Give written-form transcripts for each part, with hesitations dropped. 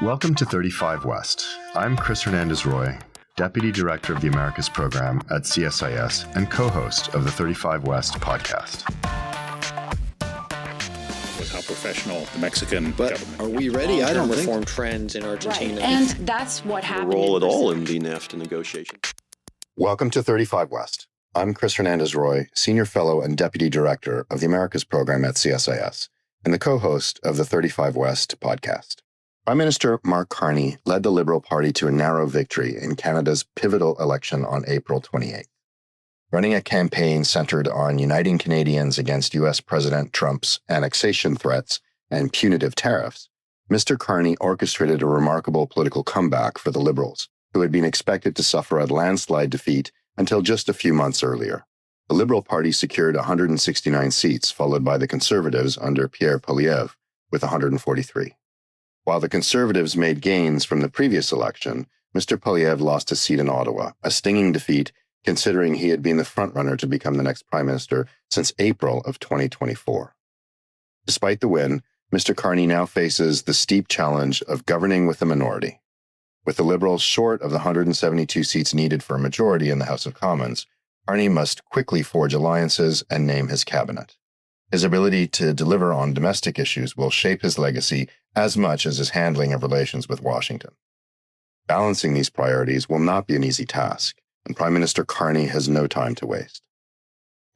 Welcome to 35 West. I'm Chris Hernandez-Roy, Deputy Director of the Americas Program at CSIS and co-host of the 35 West podcast. Was how professional the Mexican government. Are we ready? I don't think. Reform trends in Argentina. Right. And that's what happened. Role at all in the NAFTA negotiations. Welcome to 35 West. I'm Chris Hernandez-Roy, Senior Fellow and Deputy Director of the Americas Program at CSIS and the co-host of the 35 West podcast. Prime Minister Mark Carney led the Liberal Party to a narrow victory in Canada's pivotal election on April 28th. Running a campaign centered on uniting Canadians against U.S. President Trump's annexation threats and punitive tariffs, Mr. Carney orchestrated a remarkable political comeback for the Liberals, who had been expected to suffer a landslide defeat until just a few months earlier. The Liberal Party secured 169 seats, followed by the Conservatives under Pierre Poilievre with 143. While the Conservatives made gains from the previous election, Mr. Poilievre lost his seat in Ottawa, a stinging defeat considering he had been the frontrunner to become the next Prime Minister since April of 2024. Despite the win, Mr. Carney now faces the steep challenge of governing with a minority. With the Liberals short of the 172 seats needed for a majority in the House of Commons, Carney must quickly forge alliances and name his cabinet. His ability to deliver on domestic issues will shape his legacy as much as his handling of relations with Washington. Balancing these priorities will not be an easy task, and Prime Minister Carney has no time to waste.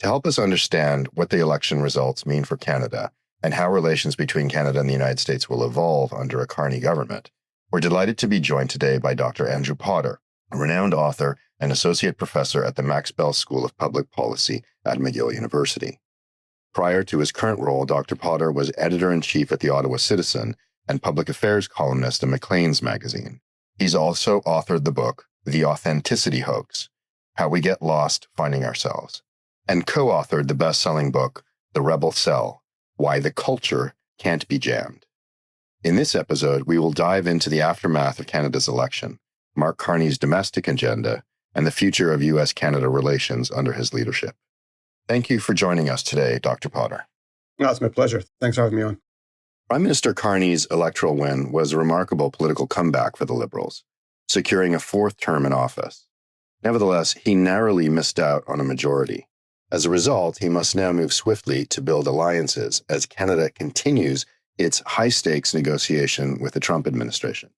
To help us understand what the election results mean for Canada and how relations between Canada and the United States will evolve under a Carney government, we're delighted to be joined today by Dr. Andrew Potter, a renowned author and associate professor at the Max Bell School of Public Policy at McGill University. Prior to his current role, Dr. Potter was editor-in-chief at the Ottawa Citizen and public affairs columnist at Maclean's magazine. He's also authored the book, The Authenticity Hoax, How We Get Lost Finding Ourselves, and co-authored the best-selling book, The Rebel Cell, Why the Culture Can't Be Jammed. In this episode, we will dive into the aftermath of Canada's election, Mark Carney's domestic agenda, and the future of U.S.-Canada relations under his leadership. Thank you for joining us today, Dr. Potter. No, it's my pleasure. Thanks for having me on. Prime Minister Carney's electoral win was a remarkable political comeback for the Liberals, securing a fourth term in office. Nevertheless, he narrowly missed out on a majority. As a result, he must now move swiftly to build alliances as Canada continues its high-stakes negotiation with the Trump administration.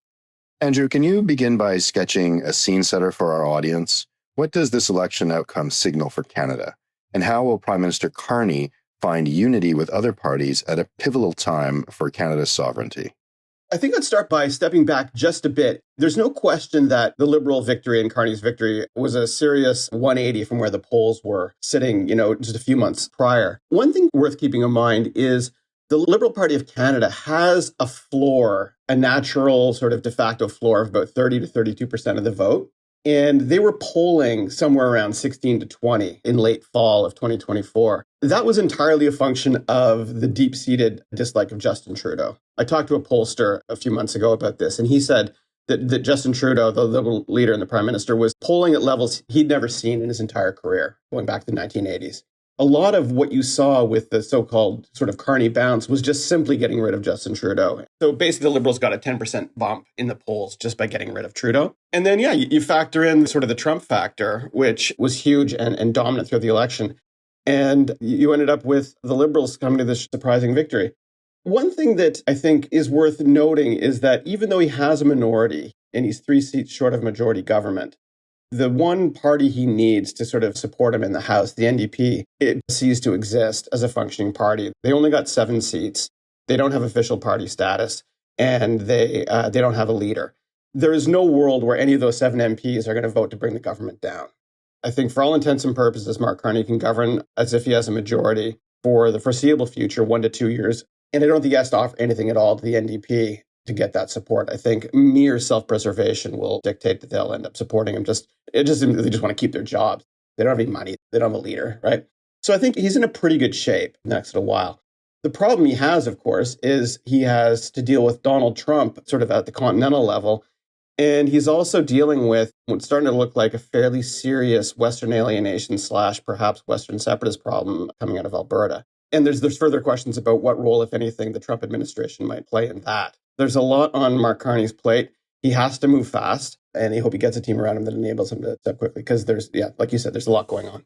Andrew, can you begin by sketching a scene setter for our audience? What does this election outcome signal for Canada? And how will Prime Minister Carney find unity with other parties at a pivotal time for Canada's sovereignty? I think let's start by stepping back just a bit. There's no question that the Liberal victory and Carney's victory was a serious 180 from where the polls were sitting, just a few months prior. One thing worth keeping in mind is the Liberal Party of Canada has a floor, a natural sort of de facto floor of about 30 to 32% of the vote. And they were polling somewhere around 16 to 20 in late fall of 2024. That was entirely a function of the deep-seated dislike of Justin Trudeau. I talked to a pollster a few months ago about this, and he said that Justin Trudeau, the Liberal leader and the Prime Minister, was polling at levels he'd never seen in his entire career, going back to the 1980s. A lot of what you saw with the so-called sort of Carney bounce was just simply getting rid of Justin Trudeau. So basically, the Liberals got a 10% bump in the polls just by getting rid of Trudeau. And then, you factor in sort of the Trump factor, which was huge and dominant throughout the election. And you ended up with the Liberals coming to this surprising victory. One thing that I think is worth noting is that even though he has a minority and he's 3 seats short of majority government, the one party he needs to sort of support him in the House, the NDP, it ceased to exist as a functioning party. They only got 7 seats. They don't have official party status, and they don't have a leader. There is no world where any of those 7 MPs are going to vote to bring the government down. I think for all intents and purposes, Mark Carney can govern as if he has a majority for the foreseeable future, 1 to 2 years. And I don't think he has to offer anything at all to the NDP to get that support. I think mere self-preservation will dictate that they'll end up supporting him. They just want to keep their jobs. They don't have any money. They don't have a leader, right? So I think he's in a pretty good shape next little while. The problem he has, of course, is he has to deal with Donald Trump sort of at the continental level. And he's also dealing with what's starting to look like a fairly serious Western alienation / perhaps Western separatist problem coming out of Alberta. And there's further questions about what role, if anything, the Trump administration might play in that. There's a lot on Mark Carney's plate. He has to move fast, and I hope he gets a team around him that enables him to step quickly because like you said, there's a lot going on.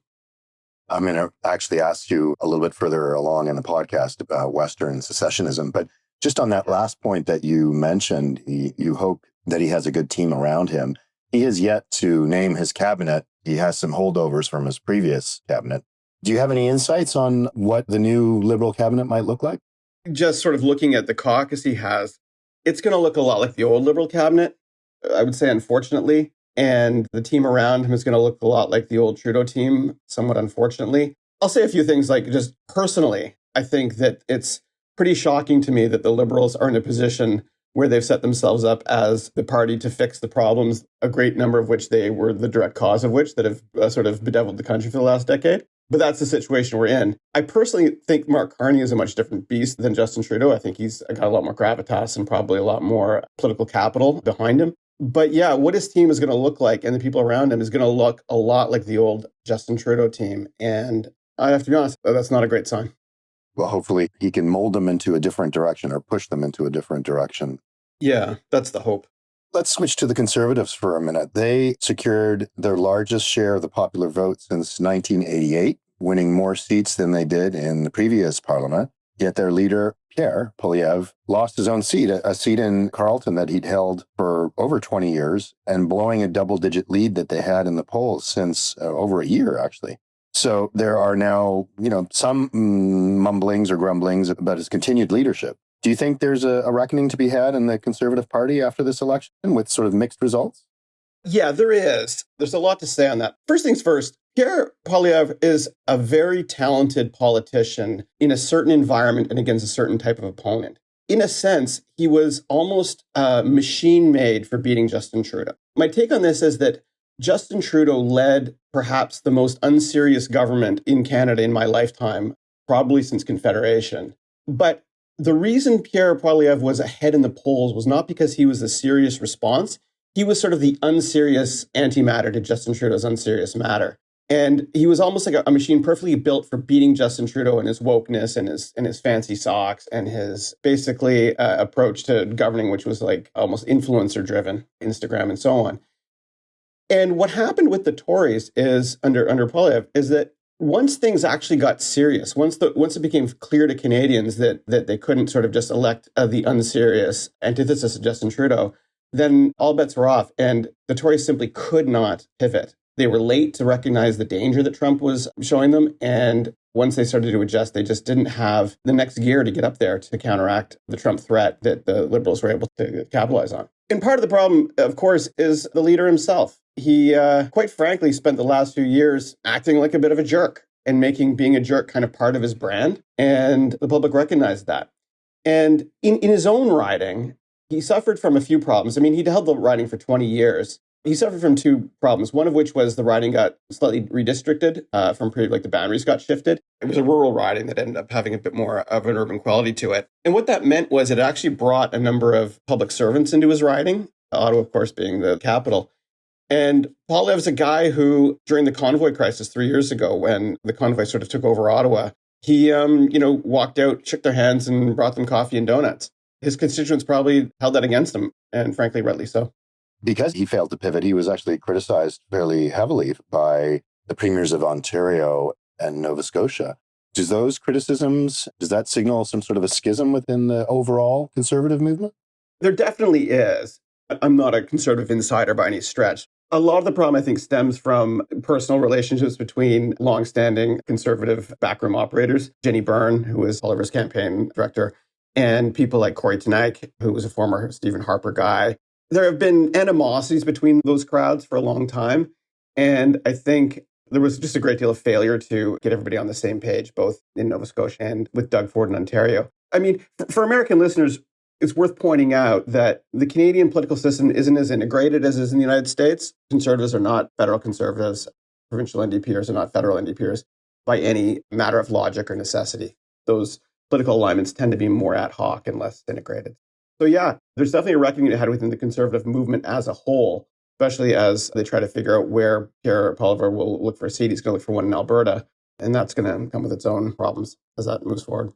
I'm going to actually ask you a little bit further along in the podcast about Western secessionism. But just on that last point that you mentioned, you hope that he has a good team around him. He has yet to name his cabinet. He has some holdovers from his previous cabinet. Do you have any insights on what the new Liberal cabinet might look like? Just sort of looking at the caucus he has, it's going to look a lot like the old Liberal cabinet, I would say, unfortunately. And the team around him is going to look a lot like the old Trudeau team, somewhat unfortunately. I'll say a few things, like just personally, I think that it's pretty shocking to me that the Liberals are in a position where they've set themselves up as the party to fix the problems, a great number of which they were the direct cause of which that have sort of bedeviled the country for the last decade. But that's the situation we're in. I personally think Mark Carney is a much different beast than Justin Trudeau. I think he's got a lot more gravitas and probably a lot more political capital behind him. But yeah, what his team is going to look like and the people around him is going to look a lot like the old Justin Trudeau team. And I have to be honest, that's not a great sign. Well, hopefully he can mold them into a different direction or push them into a different direction. Yeah, that's the hope. Let's switch to the Conservatives for a minute. They secured their largest share of the popular vote since 1988, winning more seats than they did in the previous parliament. Yet their leader, Pierre Poilievre, lost his own seat, a seat in Carleton that he'd held for over 20 years and blowing a double-digit lead that they had in the polls since over a year, actually. So there are now, some mumblings or grumblings about his continued leadership. Do you think there's a reckoning to be had in the Conservative Party after this election with sort of mixed results? Yeah, there is. There's a lot to say on that. First things first, Pierre Poilievre is a very talented politician in a certain environment and against a certain type of opponent. In a sense, he was almost machine-made for beating Justin Trudeau. My take on this is that Justin Trudeau led perhaps the most unserious government in Canada in my lifetime, probably since Confederation. But the reason Pierre Poilievre was ahead in the polls was not because he was a serious response. He was sort of the unserious antimatter to Justin Trudeau's unserious matter. And he was almost like a machine perfectly built for beating Justin Trudeau and his wokeness and his fancy socks and his basically approach to governing, which was like almost influencer driven, Instagram and so on. And what happened with the Tories is under Poilievre is that once things actually got serious, once it became clear to Canadians that they couldn't sort of just elect the unserious antithesis of Justin Trudeau, then all bets were off. And the Tories simply could not pivot. They were late to recognize the danger that Trump was showing them. And once they started to adjust, they just didn't have the next gear to get up there to counteract the Trump threat that the Liberals were able to capitalize on. And part of the problem, of course, is the leader himself. He, quite frankly, spent the last few years acting like a bit of a jerk and making being a jerk kind of part of his brand. And the public recognized that. And in his own riding, he suffered from a few problems. I mean, he'd held the riding for 20 years. He suffered from two problems, one of which was the riding got slightly redistricted from the boundaries got shifted. It was a rural riding that ended up having a bit more of an urban quality to it. And what that meant was it actually brought a number of public servants into his riding, Ottawa, of course, being the capital. And Poilievre's a guy who, during the convoy crisis 3 years ago, when the convoy sort of took over Ottawa, he, walked out, shook their hands and brought them coffee and donuts. His constituents probably held that against him, and frankly, rightly so. Because he failed to pivot, he was actually criticized fairly heavily by the premiers of Ontario and Nova Scotia. Does that signal some sort of a schism within the overall Conservative movement? There definitely is. I'm not a Conservative insider by any stretch. A lot of the problem, I think, stems from personal relationships between longstanding Conservative backroom operators, Jenny Byrne, who was Poilievre's campaign director, and people like Corey Tenaik, who was a former Stephen Harper guy. There have been animosities between those crowds for a long time. And I think there was just a great deal of failure to get everybody on the same page, both in Nova Scotia and with Doug Ford in Ontario. I mean, for American listeners, it's worth pointing out that the Canadian political system isn't as integrated as is in the United States. Conservatives are not federal Conservatives. Provincial NDPers are not federal NDPers by any matter of logic or necessity. Those political alignments tend to be more ad hoc and less integrated. So yeah, there's definitely a reckoning to have within the Conservative movement as a whole, especially as they try to figure out where Pierre Poilievre will look for a seat. He's going to look for one in Alberta, and that's going to come with its own problems as that moves forward.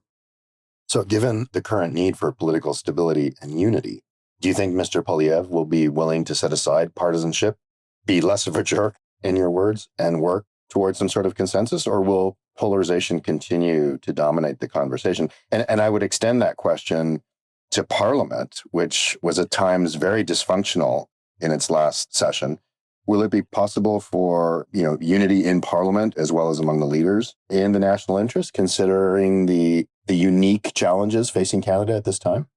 So given the current need for political stability and unity, do you think Mr. Poilievre will be willing to set aside partisanship, be less of a jerk, in your words, and work towards some sort of consensus, or will polarization continue to dominate the conversation? And I would extend that question to Parliament, which was at times very dysfunctional in its last session. Will it be possible for, unity in Parliament as well as among the leaders in the national interest, considering the unique challenges facing Canada at this time?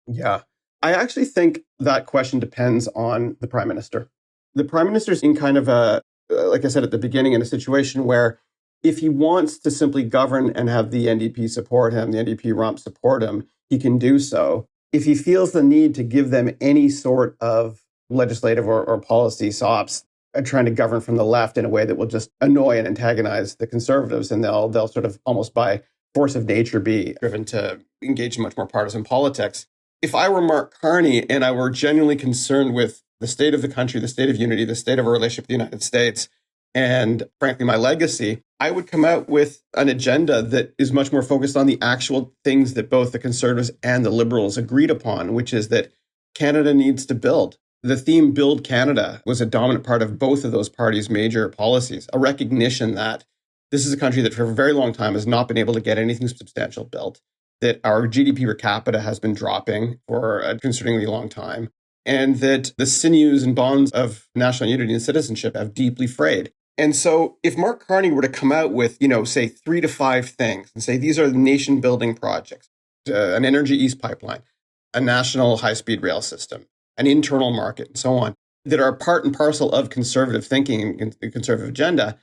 Yeah. I actually think that question depends on the Prime Minister. The Prime Minister's in kind of like I said at the beginning, in a situation where if he wants to simply govern and have the NDP support him, the NDP rump support him, he can do so. If he feels the need to give them any sort of legislative or policy sops trying to govern from the left in a way that will just annoy and antagonize the Conservatives, and they'll sort of almost by force of nature be driven to engage in much more partisan politics. If I were Mark Carney and I were genuinely concerned with the state of the country, the state of unity, the state of our relationship with the United States, and frankly, my legacy, I would come out with an agenda that is much more focused on the actual things that both the Conservatives and the Liberals agreed upon, which is that Canada needs to build. The theme Build Canada was a dominant part of both of those parties' major policies, a recognition that this is a country that for a very long time has not been able to get anything substantial built, that our GDP per capita has been dropping for a considerably long time, and that the sinews and bonds of national unity and citizenship have deeply frayed. And so if Mark Carney were to come out with, say 3 to 5 things and say these are the nation building projects, an Energy East pipeline, a national high-speed rail system, an internal market, and so on, that are part and parcel of conservative thinking and the conservative agenda,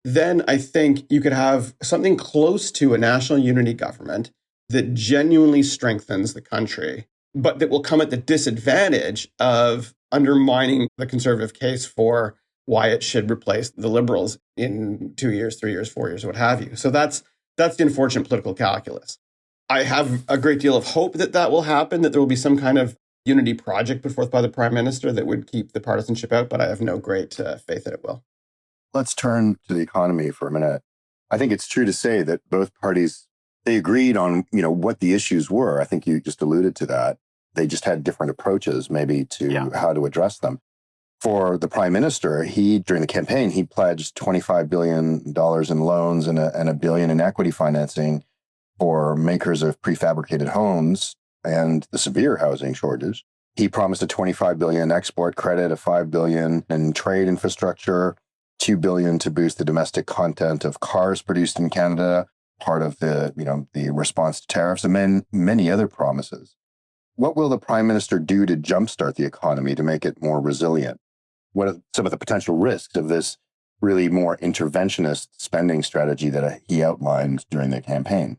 then I think you could have something close to a national unity government that genuinely strengthens the country, but that will come at the disadvantage of undermining the conservative case for why it should replace the Liberals in 2 years, 3 years, 4 years, what have you. So that's the unfortunate political calculus. I have a great deal of hope that will happen, that there will be some kind of unity project put forth by the Prime Minister that would keep the partisanship out, but I have no great faith that it will. Let's turn to the economy for a minute. I think it's true to say that both parties, they agreed on, what the issues were. I think you just alluded to that. They just had different approaches maybe to how to address them. For the Prime Minister, during the campaign, he pledged $25 billion in loans and $1 billion in equity financing for makers of prefabricated homes and the severe housing shortage. He promised a $25 billion export credit, a $5 billion in trade infrastructure, $2 billion to boost the domestic content of cars produced in Canada, part of the response to tariffs, and many other promises. What will the Prime Minister do to jumpstart the economy to make it more resilient? What are some of the potential risks of this really more interventionist spending strategy that he outlined during the campaign?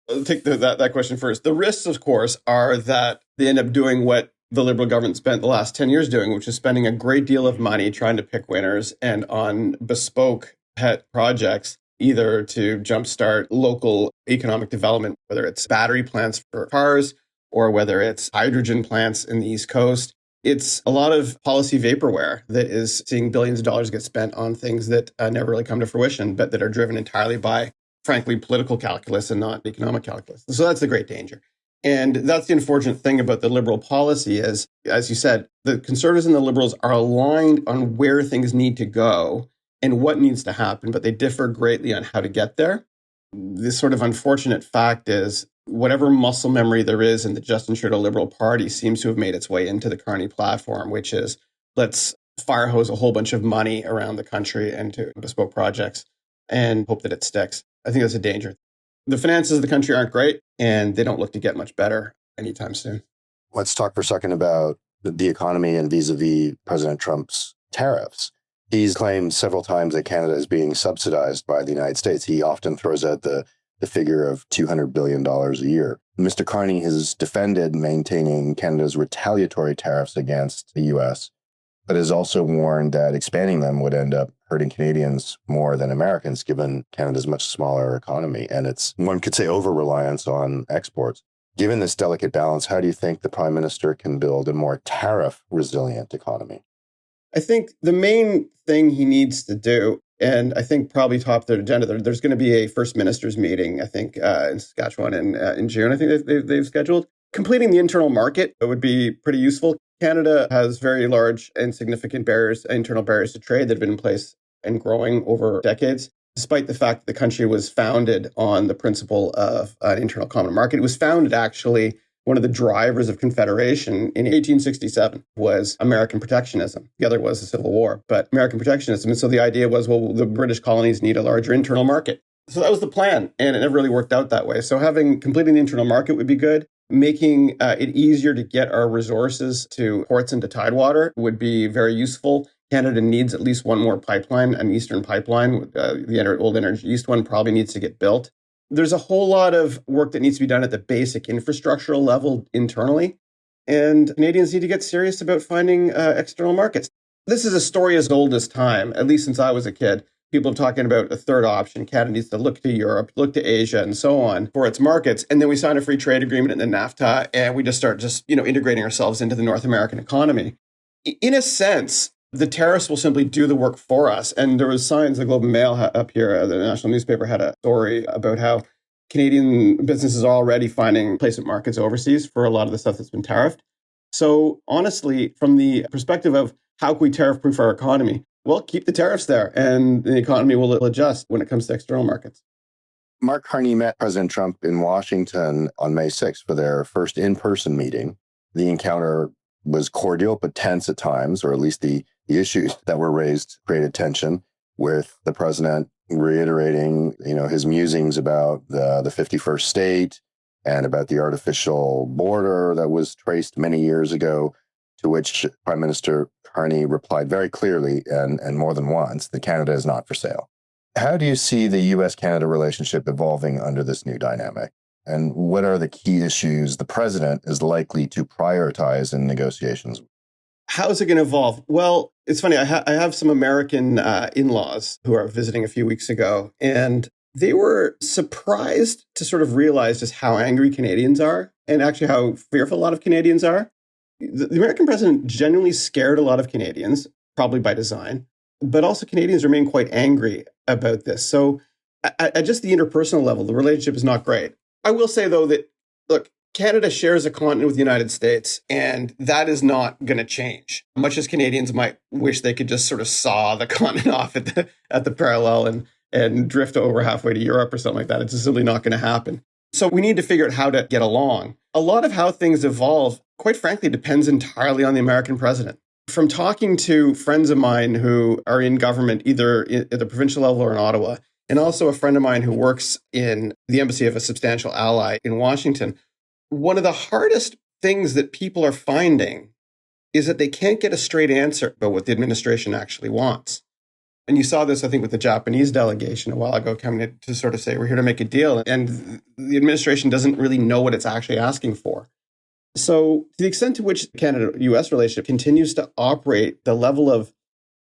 I'll take that question first. The risks, of course, are that they end up doing what the Liberal government spent the last 10 years doing, which is spending a great deal of money trying to pick winners and on bespoke pet projects, either to jumpstart local economic development, whether it's battery plants for cars or whether it's hydrogen plants in the East Coast. It's a lot of policy vaporware that is seeing billions of dollars get spent on things that never really come to fruition, but that are driven entirely by, frankly, political calculus and not economic calculus. So that's the great danger. And that's the unfortunate thing about the Liberal policy is, as you said, the Conservatives and the Liberals are aligned on where things need to go and what needs to happen, but they differ greatly on how to get there. This sort of unfortunate fact is whatever muscle memory there is in the Justin Trudeau Liberal Party seems to have made its way into the Carney platform, which is let's fire hose a whole bunch of money around the country into bespoke projects and hope that it sticks. I think that's a danger. The finances of the country aren't great, and they don't look to get much better anytime soon. Let's talk for a second about the economy and vis-a-vis President Trump's tariffs. He's claimed several times that Canada is being subsidized by the United States. He often throws out the figure of $200 billion a year. Mr. Carney has defended maintaining Canada's retaliatory tariffs against the U.S., but has also warned that expanding them would end up hurting Canadians more than Americans, given Canada's much smaller economy and its, one could say, over-reliance on exports. Given this delicate balance, how do you think the Prime Minister can build a more tariff-resilient economy? I think the main thing he needs to do And I think probably top their agenda, there's going to be a First Minister's meeting, I think, in Saskatchewan in June. I think they've scheduled. Completing the internal market would be pretty useful. Canada has very large and significant internal barriers to trade that have been in place and growing over decades, despite the fact that the country was founded on the principle of an internal common market. It was founded, actually, one of the drivers of Confederation in 1867 was American protectionism. The other was the Civil War, but American protectionism. And so the idea was, well, the British colonies need a larger internal market. So that was the plan, and it never really worked out that way. So completing the internal market would be good. Making it easier to get our resources to ports and to tidewater would be very useful. Canada needs at least one more pipeline, an eastern pipeline. The old Energy East one probably needs to get built. There's a whole lot of work that needs to be done at the basic infrastructural level internally. And Canadians need to get serious about finding external markets. This is a story as old as time, at least since I was a kid. People are talking about a third option. Canada needs to look to Europe, look to Asia, and so on for its markets. And then we sign a free trade agreement and then NAFTA, and we just start integrating ourselves into the North American economy. In a sense, the tariffs will simply do the work for us. And there was signs, the Globe and Mail up here, the national newspaper, had a story about how Canadian businesses are already finding placement markets overseas for a lot of the stuff that's been tariffed. So honestly, from the perspective of how can we tariff-proof our economy, well, keep the tariffs there and the economy will adjust when it comes to external markets. Mark Carney met President Trump in Washington on May 6th for their first in-person meeting. The encounter was cordial but tense at times, or at least the issues that were raised created tension, with the president reiterating, his musings about the 51st state and about the artificial border that was traced many years ago, to which Prime Minister Carney replied very clearly and more than once that Canada is not for sale. How do you see the U.S.-Canada relationship evolving under this new dynamic? And what are the key issues the president is likely to prioritize in negotiations? How is it going to evolve? Well, it's funny. I have some American in-laws who are visiting a few weeks ago, and they were surprised to sort of realize just how angry Canadians are and actually how fearful a lot of Canadians are. The American president genuinely scared a lot of Canadians, probably by design, but also Canadians remain quite angry about this. So at just the interpersonal level, the relationship is not great. I will say, though, that, look, Canada shares a continent with the United States, and that is not going to change. Much as Canadians might wish they could just sort of saw the continent off at the parallel and drift over halfway to Europe or something like that, it's just simply not going to happen. So we need to figure out how to get along. A lot of how things evolve, quite frankly, depends entirely on the American president. From talking to friends of mine who are in government, either at the provincial level or in Ottawa, and also a friend of mine who works in the embassy of a substantial ally in Washington, one of the hardest things that people are finding is that they can't get a straight answer about what the administration actually wants. And you saw this, I think, with the Japanese delegation a while ago coming to sort of say, we're here to make a deal. And the administration doesn't really know what it's actually asking for. So to the extent to which the Canada-U.S. relationship continues to operate the level of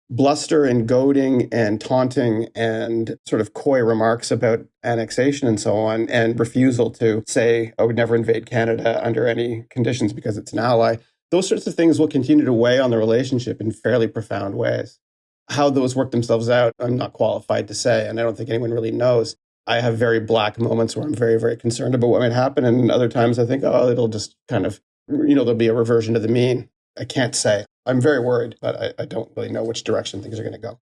bluster and goading and taunting and sort of coy remarks about annexation and so on, and refusal to say, I would never invade Canada under any conditions because it's an ally, those sorts of things will continue to weigh on the relationship in fairly profound ways. How those work themselves out, I'm not qualified to say, and I don't think anyone really knows. I have very black moments where I'm very, very concerned about what might happen, and other times I think, it'll just kind of, there'll be a reversion to the mean. I can't say. I'm very worried, but I don't really know which direction things are going to go.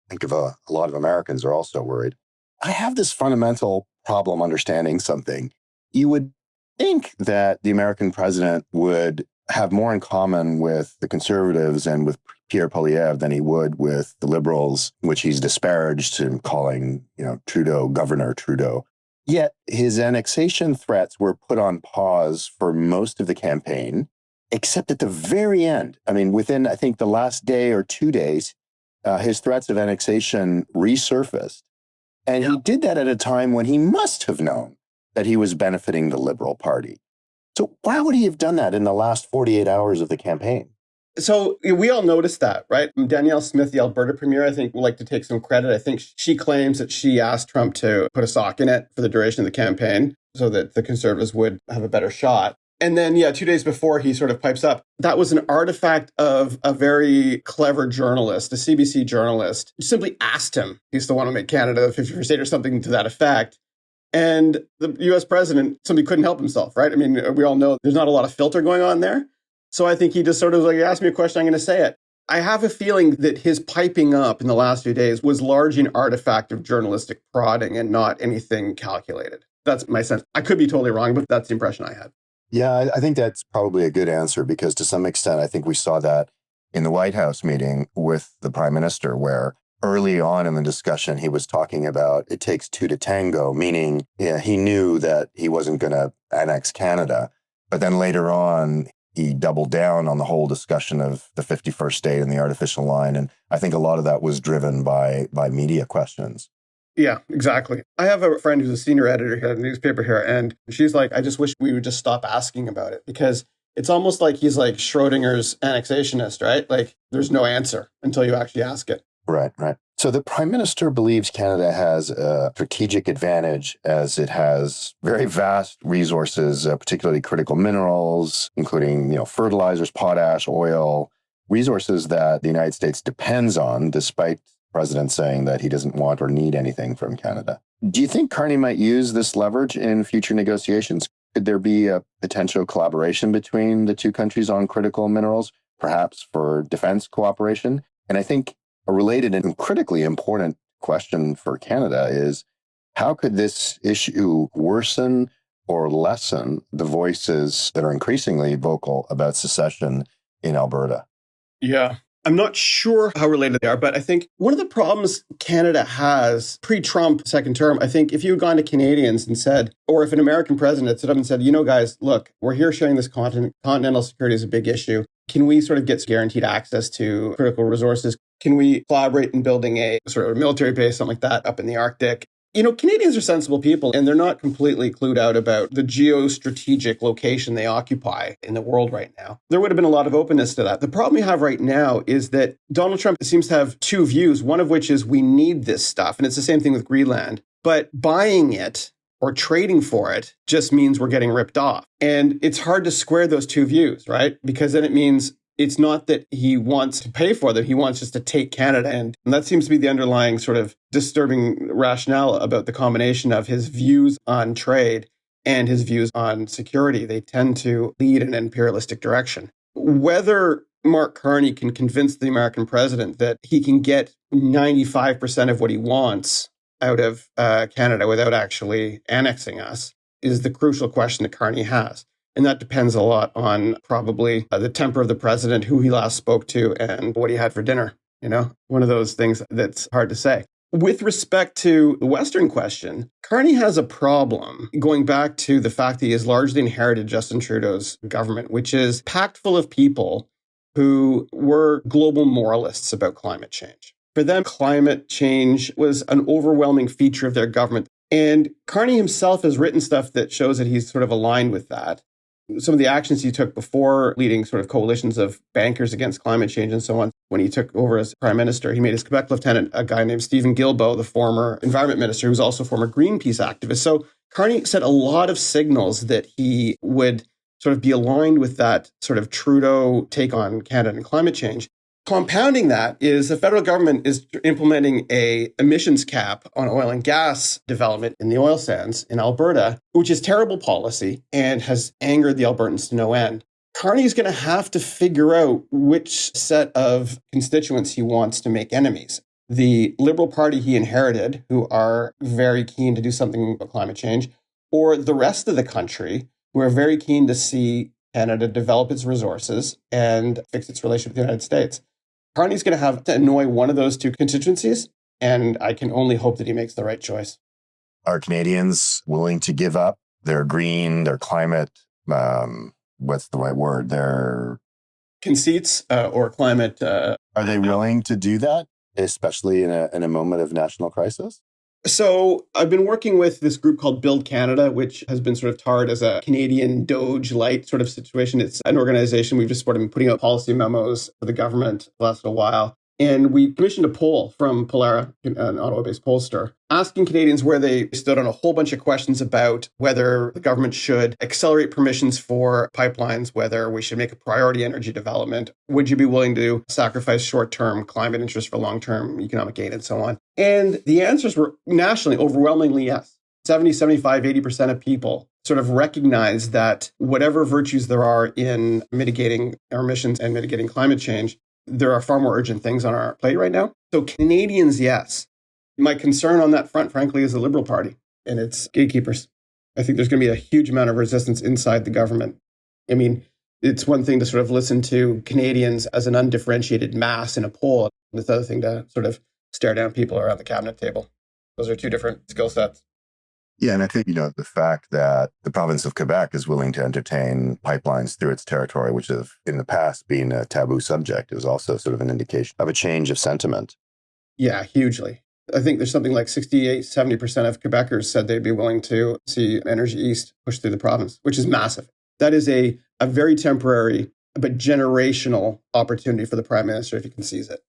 I think a lot of Americans are also worried. I have this fundamental problem understanding something. You would think that the American president would have more in common with the Conservatives and with Pierre Poilievre than he would with the Liberals, which he's disparaged in calling, Trudeau, Governor Trudeau. Yet his annexation threats were put on pause for most of the campaign, except at the very end. I mean, within, I think, the last day or 2 days, his threats of annexation resurfaced. And he did that at a time when he must have known that he was benefiting the Liberal Party. So why would he have done that in the last 48 hours of the campaign? So we all noticed that, right? Danielle Smith, the Alberta premier, I think, would like to take some credit. I think she claims that she asked Trump to put a sock in it for the duration of the campaign so that the Conservatives would have a better shot. And then, 2 days before he sort of pipes up, that was an artifact of a very clever journalist, a CBC journalist, who simply asked him, he's the one who made Canada the 51st state or something to that effect. And the US president simply couldn't help himself, right? I mean, we all know there's not a lot of filter going on there. So I think he just sort of like, asked me a question, I'm going to say it. I have a feeling that his piping up in the last few days was largely an artifact of journalistic prodding and not anything calculated. That's my sense. I could be totally wrong, but that's the impression I had. Yeah, I think that's probably a good answer because to some extent, I think we saw that in the White House meeting with the Prime Minister, where early on in the discussion, he was talking about it takes two to tango, meaning he knew that he wasn't going to annex Canada. But then later on, he doubled down on the whole discussion of the 51st state and the artificial line. And I think a lot of that was driven by media questions. Yeah, exactly. I have a friend who's a senior editor here at the newspaper here, and she's like, I just wish we would just stop asking about it because it's almost like he's like Schrodinger's annexationist, right? Like there's no answer until you actually ask it. Right. So the Prime Minister believes Canada has a strategic advantage as it has very vast resources, particularly critical minerals, including fertilizers, potash, oil, resources that the United States depends on, despite the President saying that he doesn't want or need anything from Canada. Do you think Carney might use this leverage in future negotiations? Could there be a potential collaboration between the two countries on critical minerals, perhaps for defense cooperation? And I think a related and critically important question for Canada is, how could this issue worsen or lessen the voices that are increasingly vocal about secession in Alberta? Yeah. I'm not sure how related they are, but I think one of the problems Canada has pre-Trump second term, I think if you had gone to Canadians and said, or if an American president had stood up and said, guys, look, we're here sharing this continent. Continental security is a big issue. Can we sort of get guaranteed access to critical resources? Can we collaborate in building a sort of military base, something like that, up in the Arctic? Canadians are sensible people, and they're not completely clued out about the geostrategic location they occupy in the world right now. There would have been a lot of openness to that. The problem we have right now is that Donald Trump seems to have two views, one of which is we need this stuff, and it's the same thing with Greenland. But buying it or trading for it just means we're getting ripped off. And it's hard to square those two views, right? Because then it means it's not that he wants to pay for them. He wants just to take Canada. And that seems to be the underlying sort of disturbing rationale about the combination of his views on trade and his views on security. They tend to lead in an imperialistic direction. Whether Mark Carney can convince the American president that he can get 95% of what he wants out of Canada without actually annexing us is the crucial question that Carney has. And that depends a lot on probably the temper of the president, who he last spoke to, and what he had for dinner. One of those things that's hard to say. With respect to the Western question, Carney has a problem going back to the fact that he has largely inherited Justin Trudeau's government, which is packed full of people who were global moralists about climate change. For them, climate change was an overwhelming feature of their government. And Carney himself has written stuff that shows that he's sort of aligned with that. Some of the actions he took before leading sort of coalitions of bankers against climate change and so on, when he took over as prime minister, he made his Quebec lieutenant a guy named Stephen Guilbeault, the former environment minister, who was also a former Greenpeace activist. So Carney sent a lot of signals that he would sort of be aligned with that sort of Trudeau take on Canada and climate change. Compounding that is the federal government is implementing a emissions cap on oil and gas development in the oil sands in Alberta, which is terrible policy and has angered the Albertans to no end. Carney's going to have to figure out which set of constituents he wants to make enemies. The Liberal Party he inherited, who are very keen to do something about climate change, or the rest of the country, who are very keen to see Canada develop its resources and fix its relationship with the United States. Carney's going to have to annoy one of those two constituencies, and I can only hope that he makes the right choice. Are Canadians willing to give up their green, their climate, what's the right word, their conceits or climate? Are they willing to do that, especially in a moment of national crisis? So I've been working with this group called Build Canada, which has been sort of tarred as a Canadian Doge light sort of situation. It's an organization we've just sort of been putting out policy memos for the government the last little while. And we commissioned a poll from Polara, an Ottawa-based pollster, asking Canadians where they stood on a whole bunch of questions about whether the government should accelerate permissions for pipelines, whether we should make a priority energy development. Would you be willing to sacrifice short-term climate interests for long-term economic gain and so on? And the answers were nationally overwhelmingly yes. 70, 75, 80% of people sort of recognize that whatever virtues there are in mitigating our emissions and mitigating climate change, there are far more urgent things on our plate right now. So Canadians, yes. My concern on that front, frankly, is the Liberal Party and its gatekeepers. I think there's going to be a huge amount of resistance inside the government. I mean, it's one thing to sort of listen to Canadians as an undifferentiated mass in a poll. It's another thing to sort of stare down people around the cabinet table. Those are two different skill sets. Yeah, and I think, the fact that the province of Quebec is willing to entertain pipelines through its territory, which have in the past been a taboo subject, is also sort of an indication of a change of sentiment. Yeah, hugely. I think there's something like 68, 70% of Quebecers said they'd be willing to see Energy East push through the province, which is massive. That is a very temporary but generational opportunity for the Prime Minister if he can seize it.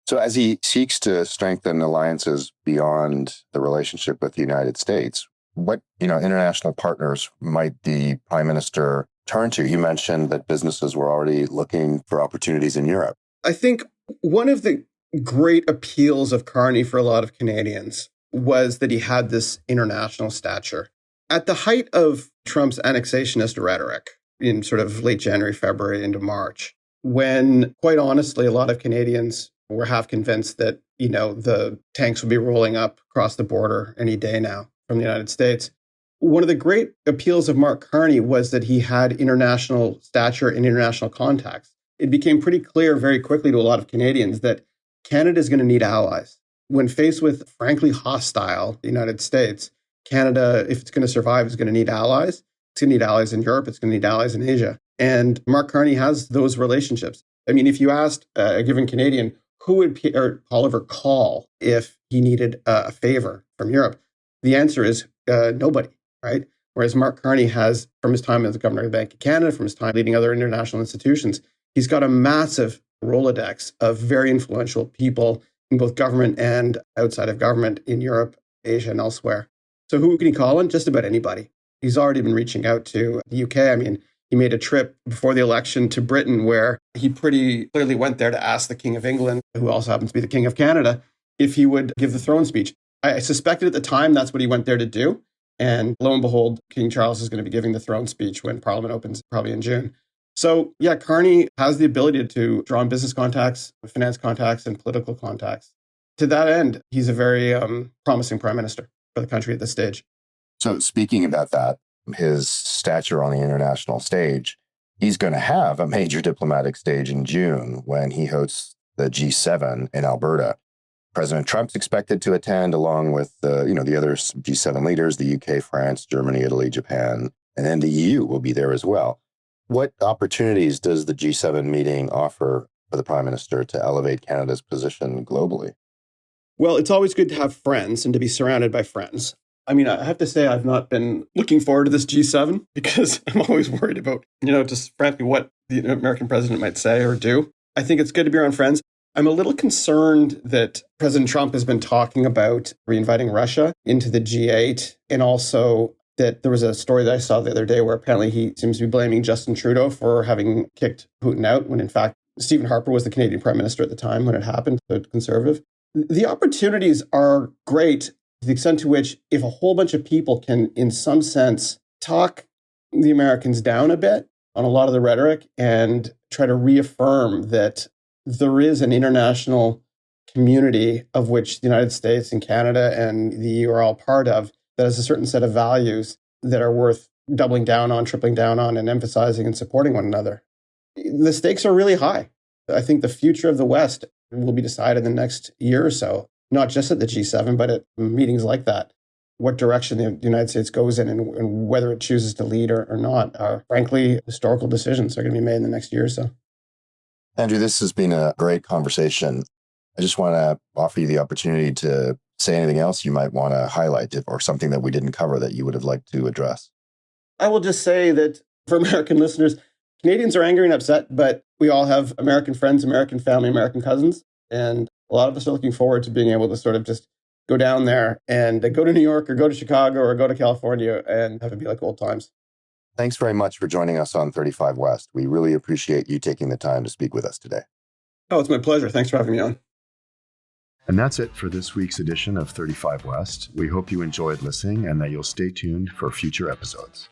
So as he seeks to strengthen alliances beyond the relationship with the United States, what international partners might the Prime Minister turn to? You mentioned that businesses were already looking for opportunities in Europe. I think one of the great appeals of Carney for a lot of Canadians was that he had this international stature. At the height of Trump's annexationist rhetoric in sort of late January, February into March, when quite honestly, a lot of Canadians were half convinced that, the tanks would be rolling up across the border any day now from the United States. One of the great appeals of Mark Carney was that he had international stature and international contacts. It became pretty clear very quickly to a lot of Canadians that Canada is going to need allies. When faced with frankly hostile United States, Canada, if it's going to survive, is going to need allies. It's going to need allies in Europe. It's going to need allies in Asia. And Mark Carney has those relationships. I mean, if you asked a given Canadian, who would Pierre Poilievre call if he needed a favor from Europe? The answer is nobody, right? Whereas Mark Carney has, from his time as the governor of the Bank of Canada, from his time leading other international institutions, he's got a massive Rolodex of very influential people in both government and outside of government in Europe, Asia, and elsewhere. So who can he call on? Just about anybody. He's already been reaching out to the UK. I mean, he made a trip before the election to Britain where he pretty clearly went there to ask the King of England, who also happens to be the King of Canada, if he would give the throne speech. I suspected at the time that's what he went there to do. And lo and behold, King Charles is going to be giving the throne speech when Parliament opens probably in June. So yeah, Carney has the ability to draw on business contacts, finance contacts, and political contacts. To that end, he's a very promising prime minister for the country at this stage. So speaking about that, his stature on the international stage, he's going to have a major diplomatic stage in June when he hosts the G7 in Alberta. President Trump's expected to attend along with the other G7 leaders, the UK, France, Germany, Italy, Japan, and then the EU will be there as well. What opportunities does the G7 meeting offer for the Prime Minister to elevate Canada's position globally? Well, it's always good to have friends and to be surrounded by friends. I mean, I have to say I've not been looking forward to this G7 because I'm always worried about, just frankly what the American president might say or do. I think it's good to be around friends. I'm a little concerned that President Trump has been talking about reinviting Russia into the G8, and also that there was a story that I saw the other day where apparently he seems to be blaming Justin Trudeau for having kicked Putin out, when in fact Stephen Harper was the Canadian Prime Minister at the time when it happened, the Conservative. The opportunities are great to the extent to which if a whole bunch of people can, in some sense, talk the Americans down a bit on a lot of the rhetoric and try to reaffirm that there is an international community of which the United States and Canada and the EU are all part of, that has a certain set of values that are worth doubling down on, tripling down on, and emphasizing and supporting one another. The stakes are really high. I think the future of the West will be decided in the next year or so, not just at the G7, but at meetings like that. What direction the United States goes in and whether it chooses to lead or not are, frankly, historical decisions that are going to be made in the next year or so. Andrew, this has been a great conversation. I just want to offer you the opportunity to say anything else you might want to highlight or something that we didn't cover that you would have liked to address. I will just say that for American listeners, Canadians are angry and upset, but we all have American friends, American family, American cousins. And a lot of us are looking forward to being able to sort of just go down there and go to New York or go to Chicago or go to California and have it be like old times. Thanks very much for joining us on 35 West. We really appreciate you taking the time to speak with us today. Oh, it's my pleasure. Thanks for having me on. And that's it for this week's edition of 35 West. We hope you enjoyed listening and that you'll stay tuned for future episodes.